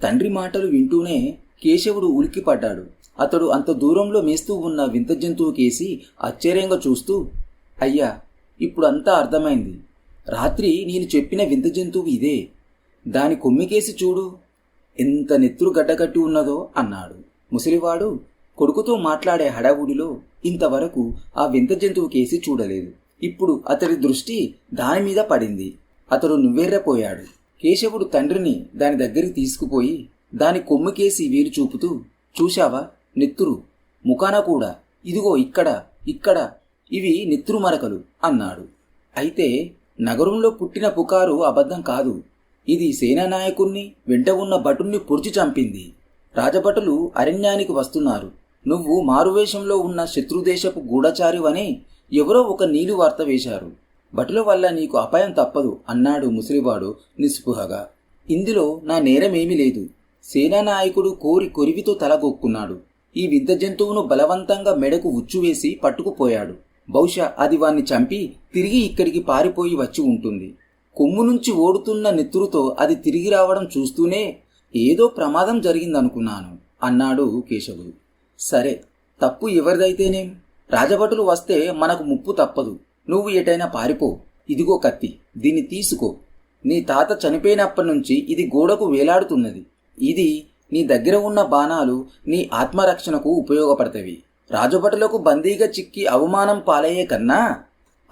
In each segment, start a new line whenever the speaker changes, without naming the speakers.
తండ్రి మాటలు వింటూనే కేశవుడు ఉలిక్కిపడ్డాడు. అతడు అంత దూరంలో మేస్తూ ఉన్న వింత జంతువు కేసి ఆశ్చర్యంగా చూస్తూ, అయ్యా, ఇప్పుడు అంతా అర్థమైంది. రాత్రి నేను చెప్పిన వింత జంతువు ఇదే. దాని కొమ్మికేసి చూడు, ఎంత నెత్తురు గడ్డగట్టి ఉన్నదో అన్నాడు. ముసలివాడు కొడుకుతో మాట్లాడే హడావుడిలో ఇంతవరకు ఆ వింత జంతువు కేసి చూడలేదు. ఇప్పుడు అతడి దృష్టి దానిమీద పడింది. అతడు నువ్వెర్రపోయాడు. కేశవుడు తండ్రిని దాని దగ్గరికి తీసుకుపోయి దాని కొమ్ముకేసి వేలు చూపుతూ, చూశావా, నెత్తురు, ముఖాన కూడా, ఇదిగో ఇక్కడ ఇక్కడ, ఇవి నెత్తురు మరకలు అన్నాడు. అయితే నగరంలో పుట్టిన పుకారు అబద్ధం కాదు. ఇది సేనానాయకుణ్ణి, వెంట ఉన్న భటుణ్ణి పొడిచి చంపింది. రాజభటులు అరణ్యానికి వస్తున్నారు. నువ్వు మారువేషంలో ఉన్న శత్రుదేశపు గూఢచారివని ఎవరో ఒక నీలి వార్త వేశారు. భటుల వల్ల నీకు అపాయం తప్పదు అన్నాడు ముసలివాడు నిస్పృహగా. ఇందులో నా నేరమేమీ లేదు. సేనానాయకుడు కోరి కొరివితో తలగొక్కున్నాడు. ఈ వింత జంతువును బలవంతంగా మెడకు ఉచ్చువేసి పట్టుకుపోయాడు. బహుశా అది వాణ్ణి చంపి తిరిగి ఇక్కడికి పారిపోయి వచ్చి ఉంటుంది. కొమ్ము నుంచి ఓడుతున్న నెత్తురుతో అది తిరిగి రావడం చూస్తూనే ఏదో ప్రమాదం జరిగిందనుకున్నాను అన్నాడు కేశవుడు. సరే, తప్పు ఎవరిదైతేనేం, రాజభటులు వస్తే మనకు ముప్పు తప్పదు. నువ్వు ఎటైనా పారిపో. ఇదిగో కత్తి, దీన్ని తీసుకో. నీ తాత చనిపోయినప్పటి నుంచి ఇది గోడకు వేలాడుతున్నది. ఇది నీ దగ్గర ఉన్న బాణాలు నీ ఆత్మరక్షణకు ఉపయోగపడతవి. రాజభటులకు బందీగా చిక్కి అవమానం పాలయ్యే కన్నా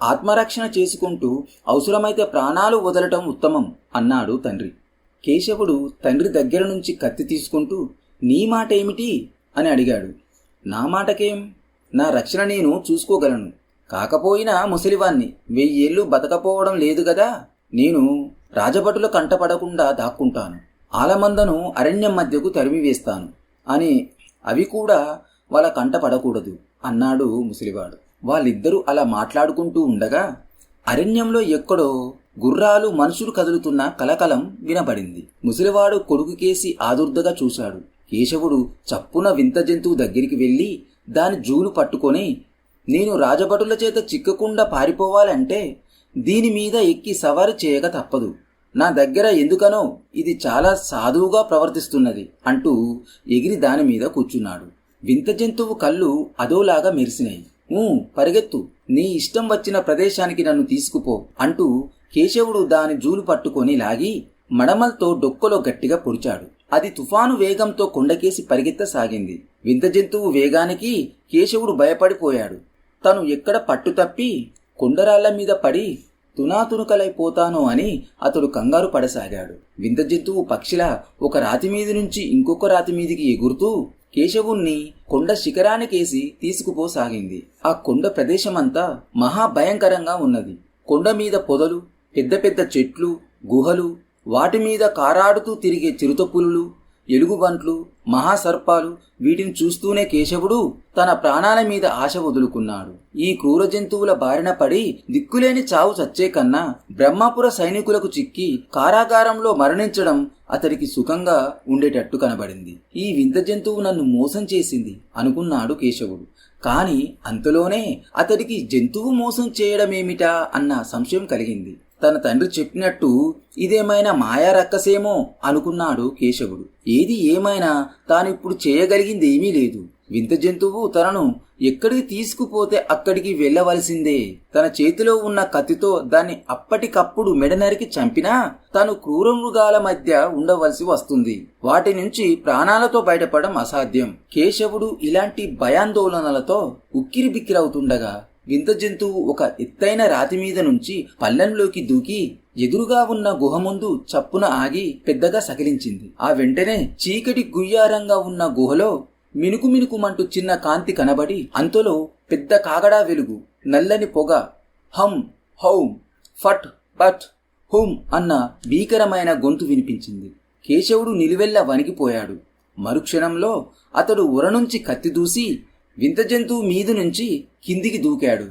ఆత్మరక్షణ చేసుకుంటూ అవసరమైతే ప్రాణాలు వదలటం ఉత్తమం అన్నాడు తండ్రి. కేశవుడు తండ్రి దగ్గర నుంచి కత్తి తీసుకుంటూ, నీ మాట ఏమిటి అని అడిగాడు. నా మాటకేం, నా రక్షణ నేను చూసుకోగలను. కాకపోయినా ముసలివాణ్ణి 1000 ఏళ్ళు బతకపోవడం లేదు గదా. నేను రాజభటుల కంటపడకుండా దాక్కుంటాను. ఆలమందను అరణ్యం మధ్యకు తరిమివేస్తాను అని, అవి కూడా వాళ్ళ కంటపడకూడదు అన్నాడు ముసలివాడు. వాళ్ళిద్దరూ అలా మాట్లాడుకుంటూ ఉండగా అరణ్యంలో ఎక్కడో గుర్రాలు, మనుషులు కదులుతున్న కలకలం వినబడింది. ముసలివాడు కొడుకుకేసి ఆదుర్దగా చూశాడు. కేశవుడు చప్పున వింత జంతువు దగ్గరికి వెళ్ళి దాని జూలు పట్టుకొని, నేను రాజభటుల చేత చిక్కకుండా పారిపోవాలంటే దీనిమీద ఎక్కి సవారి చేయక తప్పదు. నా దగ్గర ఎందుకనో ఇది చాలా సాధువుగా ప్రవర్తిస్తున్నది అంటూ ఎగిరి దానిమీద కూర్చున్నాడు. వింత జంతువు కళ్ళు అదోలాగా మెరిసినాయి. పరిగెత్తు, నీ ఇష్టం వచ్చిన ప్రదేశానికి నన్ను తీసుకుపో అంటూ కేశవుడు దాని జూలు పట్టుకొని లాగి మడమల్తో డొక్కలో గట్టిగా పొడిచాడు. అది తుఫాను వేగంతో కొండకేసి పరిగెత్తసాగింది. వింత జంతువు వేగానికి కేశవుడు భయపడిపోయాడు. తను ఎక్కడ పట్టుతప్పి కొండరాళ్ల మీద పడి తునాతునకలైపోతానో అని అతడు కంగారు పడసాగాడు. వింత జంతువు పక్షిలా ఒక రాతి మీది నుంచి ఇంకొక రాతి మీదికి ఎగురుతూ కేశవుణ్ణి కొండ శిఖరానికేసి తీసుకుపోసాగింది. ఆ కొండ ప్రదేశమంతా మహాభయంకరంగా ఉన్నది. కొండ మీద పొదలు, పెద్ద పెద్ద చెట్లు, గుహలు, వాటి మీద కారాడుతూ తిరిగే చిరుతపులులు, ఎలుగుబంట్లు, మహాసర్పాలు, వీటిని చూస్తూనే కేశవుడు తన ప్రాణాల మీద ఆశ వదులుకున్నాడు. ఈ క్రూర జంతువుల బారిన పడి దిక్కులేని చావు చచ్చే కన్నా బ్రహ్మపుర సైనికులకు చిక్కి కారాగారంలో మరణించడం అతడికి సుఖంగా ఉండేటట్టు కనబడింది. ఈ వింత జంతువు నన్ను మోసం చేసింది అనుకున్నాడు కేశవుడు. కాని అంతలోనే అతడికి జంతువు మోసం చేయడమేమిటా అన్న సంశయం కలిగింది. తన తండ్రి చెప్పినట్టు ఇదేమైనా మాయా రక్కసేమో అనుకున్నాడు కేశవుడు. ఏది ఏమైనా తానిప్పుడు చేయగలిగింది ఏమీ లేదు. వింత జంతువు తనను ఎక్కడికి తీసుకుపోతే అక్కడికి వెళ్ళవలసిందే. తన చేతిలో ఉన్న కత్తితో దాన్ని అప్పటికప్పుడు మెడనరికి చంపినా తాను క్రూర మృగాల మధ్య ఉండవలసి వస్తుంది. వాటి నుంచి ప్రాణాలతో బయటపడడం అసాధ్యం. కేశవుడు ఇలాంటి భయాందోళనలతో ఉక్కిరి బిక్కిరవుతుండగా వింత జంతువు ఒక ఎత్తైన రాతి మీద నుంచి పల్లంలోకి దూకి ఎదురుగా ఉన్న గుహ ముందు చప్పున ఆగి పెద్దగా సకిలించింది. ఆ వెంటనే చీకటి గుయ్యారంగా ఉన్న గుహలో మినుకు మినుకుమంటూ చిన్న కాంతి కనబడి అంతలో పెద్ద కాగడా వెలుగు, నల్లని పొగ, హం హౌం ఫట్ బట్ హుం అన్న భీకరమైన గొంతు వినిపించింది. కేశవుడు నిలువెల్లా వణికిపోయాడు. మరుక్షణంలో అతడు ఉర నుంచి కత్తి దూసి వింత జంతువు మీది నుంచి కిందికి దూకాడు.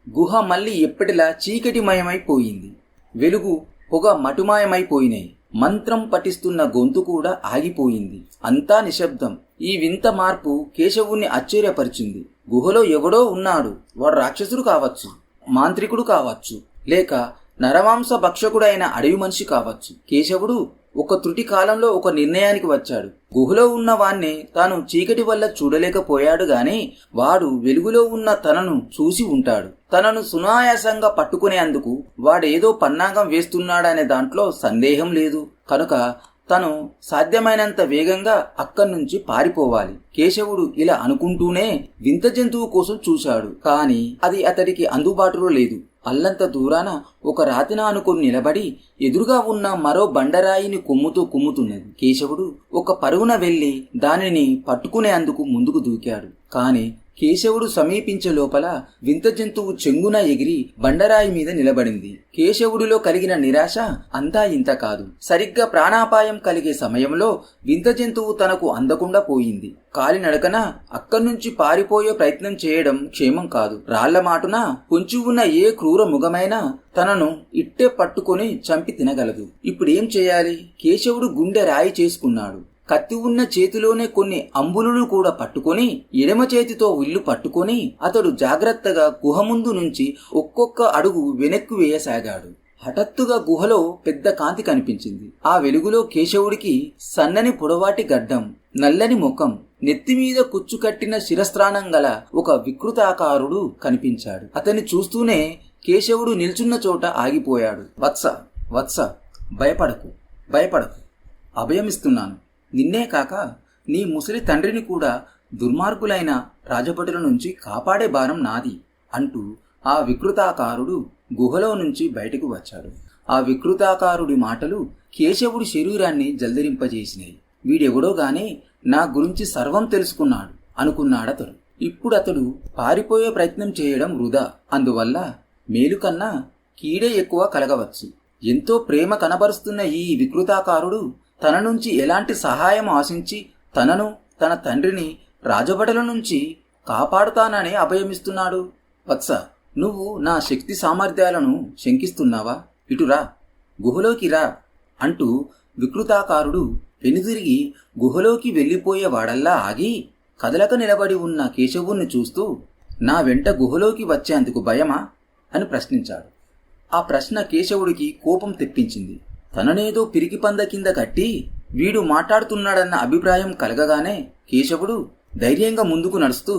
గుహ మళ్ళీ ఎప్పటిలా చీకటిమయమైపోయింది. వెలుగు, పొగ మటుమాయమైపోయినాయి. మంత్రం పఠిస్తున్న గొంతు కూడా ఆగిపోయింది. అంతా నిశ్శబ్దం. ఈ వింత మార్పు కేశవుణ్ణి ఆశ్చర్యపరిచింది. గుహలో ఎవడో ఉన్నాడు. వాడు రాక్షసుడు కావచ్చు, మాంత్రికుడు కావచ్చు, లేక నరమాంస భక్షకుడైన అడవి మనిషి కావచ్చు. కేశవుడు ఒక త్రుటి కాలంలో ఒక నిర్ణయానికి వచ్చాడు. గుహలో ఉన్న వాణ్ణి తాను చీకటి వల్ల చూడలేకపోయాడు గాని వాడు వెలుగులో ఉన్న తనను చూసి ఉంటాడు. తనను సునాయాసంగా పట్టుకునేందుకు వాడేదో పన్నాగం వేస్తున్నాడనే దాంట్లో సందేహం లేదు. కనుక తను సాధ్యమైనంత వేగంగా అక్కడి నుంచి పారిపోవాలి. కేశవుడు ఇలా అనుకుంటూనే వింత జంతువు కోసం చూశాడు. కాని అది అతడికి అందుబాటులో లేదు. అల్లంత దూరాన ఒక రాతిన అనుకుని నిలబడి ఎదురుగా ఉన్న మరో బండరాయిని కొమ్ముతో కుమ్ముతున్నది. కేశవుడు ఒక పరుగున వెళ్లి దానిని పట్టుకునేందుకు ముందుకు దూకాడు. కాని కేశవుడు సమీపించే లోపల వింత జంతువు చెంగున ఎగిరి బండరాయి మీద నిలబడింది. కేశవుడిలో కలిగిన నిరాశ అంతా ఇంత కాదు. సరిగ్గా ప్రాణాపాయం కలిగే సమయంలో వింత జంతువు తనకు అందకుండా పోయింది. కాలినడకన అక్కడి నుంచి పారిపోయే ప్రయత్నం చేయడం క్షేమం కాదు. రాళ్ల మాటున పొంచి ఉన్న ఏ క్రూర ముఖమైనా తనను ఇట్టే పట్టుకొని చంపి తినగలదు. ఇప్పుడేం చేయాలి? కేశవుడు గుండె రాయి చేసుకున్నాడు. కత్తి ఉన్న చేతిలోనే కొన్ని అంబులులు కూడా పట్టుకొని ఎడమ చేతితో విల్లు పట్టుకొని అతడు జాగ్రత్తగా గుహ ముందు నుంచి ఒక్కొక్క అడుగు వెనక్కు వేయసాగాడు. హఠాత్తుగా గుహలో పెద్ద కాంతి కనిపించింది. ఆ వెలుగులో కేశవుడికి సన్నని పొడవాటి గడ్డం, నల్లని ముఖం, నెత్తిమీద కుచ్చుకట్టిన శిరస్త్రాణం గల ఒక వికృతాకారుడు కనిపించాడు. అతన్ని చూస్తూనే కేశవుడు నిల్చున్న చోట ఆగిపోయాడు. వత్స వత్స, భయపడకు భయపడకు, అభయమిస్తున్నాను. నిన్నే కాక నీ ముసలి తండ్రిని కూడా దుర్మార్గులైన రాజభటుల నుంచి కాపాడే భారం నాది అంటూ ఆ వికృతాకారుడు గుహలో నుంచి బయటకు వచ్చాడు. ఆ వికృతాకారుడి మాటలు కేశవుడి శరీరాన్ని జల్దరింపజేసినాయి. వీడెవడో గాని నా గురించి సర్వం తెలుసుకున్నాడు అనుకున్నాడతడు. ఇప్పుడతడు పారిపోయే ప్రయత్నం చేయడం వృధా. అందువల్ల మేలు కన్నా కీడే ఎక్కువ కలగవచ్చు. ఎంతో ప్రేమ కనబరుస్తున్న ఈ వికృతాకారుడు తన నుంచి ఎలాంటి సహాయం ఆశించి తనను తన తండ్రిని రాజభటుల నుంచి కాపాడుతానని అభయమిస్తున్నాడు. వత్స, నువ్వు నా శక్తి సామర్థ్యాలను శంకిస్తున్నావా? ఇటురా, గుహలోకి రా అంటూ వికృతాకారుడు వెనుదిరిగి గుహలోకి వెళ్ళిపోయేవాడల్లా ఆగి కదలక నిలబడి ఉన్న కేశవుణ్ణి చూస్తూ నా వెంట గుహలోకి వచ్చేందుకు భయమా అని ప్రశ్నించాడు. ఆ ప్రశ్న కేశవుడికి కోపం తెప్పించింది. తననేదో పిరికి పంద కింద కట్టి వీడు మాట్లాడుతున్నాడన్న అభిప్రాయం కలగగానే కేశవుడు ధైర్యంగా ముందుకు నడుస్తూ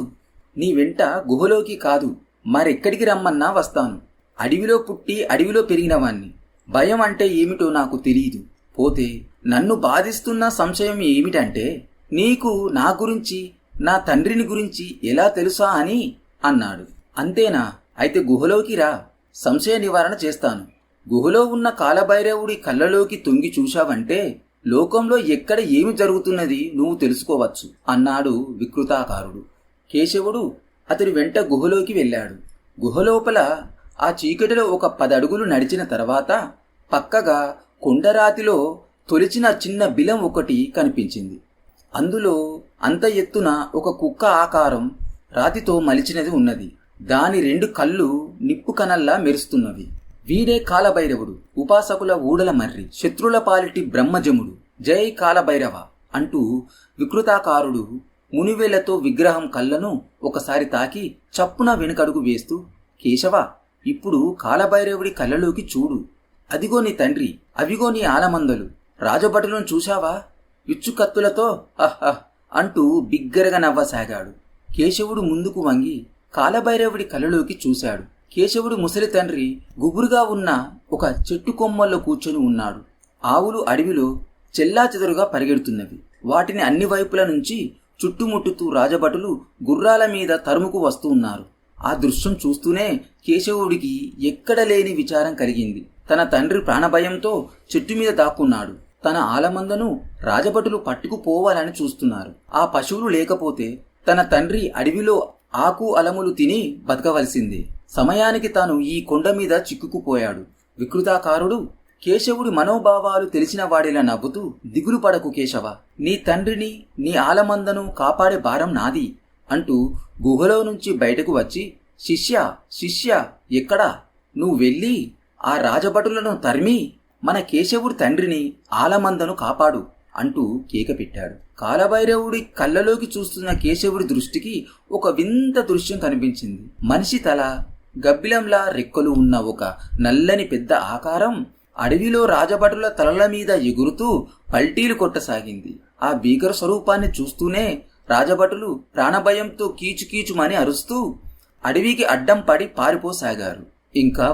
నీ వెంట గుహలోకి కాదు మరెక్కడికి రమ్మన్నా వస్తాను. అడవిలో పుట్టి అడవిలో పెరిగినవాణ్ణి. భయం అంటే ఏమిటో నాకు తెలియదు. పోతే నన్ను బాధిస్తున్న సంశయం ఏమిటంటే నీకు నా గురించి నా తండ్రిని గురించి ఎలా తెలుసా అని అన్నాడు. అంతేనా? అయితే గుహలోకి రా, సంశయ నివారణ చేస్తాను. గుహలో ఉన్న కాలభైరవుడి కళ్ళలోకి తొంగి చూశావంటే లోకంలో ఎక్కడ ఏమి జరుగుతున్నది నువ్వు తెలుసుకోవచ్చు అన్నాడు వికృతాకారుడు. కేశవుడు అతడి వెంట గుహలోకి వెళ్ళాడు. గుహలోపల ఆ చీకటిలో ఒక 10 అడుగులు నడిచిన తర్వాత పక్కగా కొండరాతిలో తొలిచిన చిన్న బిలం ఒకటి కనిపించింది. అందులో అంత ఎత్తున ఒక కుక్క ఆకారం రాతితో మలిచినది ఉన్నది. దాని 2 కళ్ళు నిప్పు కనల్లా మెరుస్తున్నవి. వీడే కాలభైరవుడు, ఉపాసకుల ఊడల మర్రి, శత్రుల పాలిటి బ్రహ్మజముడు. జై కాలభైరవ అంటూ వికృతాకారుడు మునివేలతో విగ్రహం కళ్ళను ఒకసారి తాకి చప్పున వెనుకడుగు వేస్తూ కేశవ, ఇప్పుడు కాలభైరవుడి కళ్ళలోకి చూడు. అదిగో నీ తండ్రి, అవిగో నీ ఆలమందలు. రాజభటులను చూశావా? విచ్చుకత్తులతో అహ్ అంటూ బిగ్గరగా నవ్వసాగాడు. కేశవుడు ముందుకు వంగి కాలభైరవుడి కళ్ళలోకి చూశాడు. కేశవుడు ముసలి తండ్రి గుబురుగా ఉన్న ఒక చెట్టు కొమ్మల్లో కూర్చొని ఉన్నాడు. ఆవులు అడవిలో చెల్లాచెదరుగా పరిగెడుతున్నవి. వాటిని అన్ని వైపుల నుంచి చుట్టుముట్టుతూ రాజభటులు గుర్రాల మీద తరుముకు వస్తూ ఉన్నారు. ఆ దృశ్యం చూస్తూనే కేశవుడికి ఎక్కడ లేని విచారం కలిగింది. తన తండ్రి ప్రాణభయంతో చెట్టు మీద దాక్కున్నాడు. తన ఆలమందను రాజభటులు పట్టుకుపోవాలని చూస్తున్నారు. ఆ పశువులు లేకపోతే తన తండ్రి అడవిలో ఆకు అలములు తిని బతకవలసిందే. సమయానికి తాను ఈ కొండ మీద చిక్కుకుపోయాడు. వికృతాకారుడు కేశవుడి మనోభావాలు తెలిసిన వాడిలా నవ్వుతూ దిగులు పడకు కేశవ, నీ తండ్రిని నీ ఆలమందను కాపాడే భారం నాది అంటూ గుహలో నుంచి బయటకు వచ్చి శిష్య శిష్య ఎక్కడా? నువ్వు వెళ్ళి ఆ రాజభటులను తరిమి మన కేశవుడి తండ్రిని ఆలమందను కాపాడు అంటూ కేక పెట్టాడు. కాలభైరవుడి కళ్ళలోకి చూస్తున్న కేశవుడి దృష్టికి ఒక వింత దృశ్యం కనిపించింది. మనిషి తల, గబ్బిలంలా రెక్కలు ఉన్న ఒక నల్లని పెద్ద ఆకారం అడవిలో రాజభటుల తలల మీద ఎగురుతూ పల్టీలు కొట్టసాగింది. ఆ భీకర స్వరూపాన్ని చూస్తూనే రాజభటులు ప్రాణభయంతో కీచుకీచుమని అరుస్తూ అడవికి అడ్డం పడి పారిపోసాగారు. ఇంకా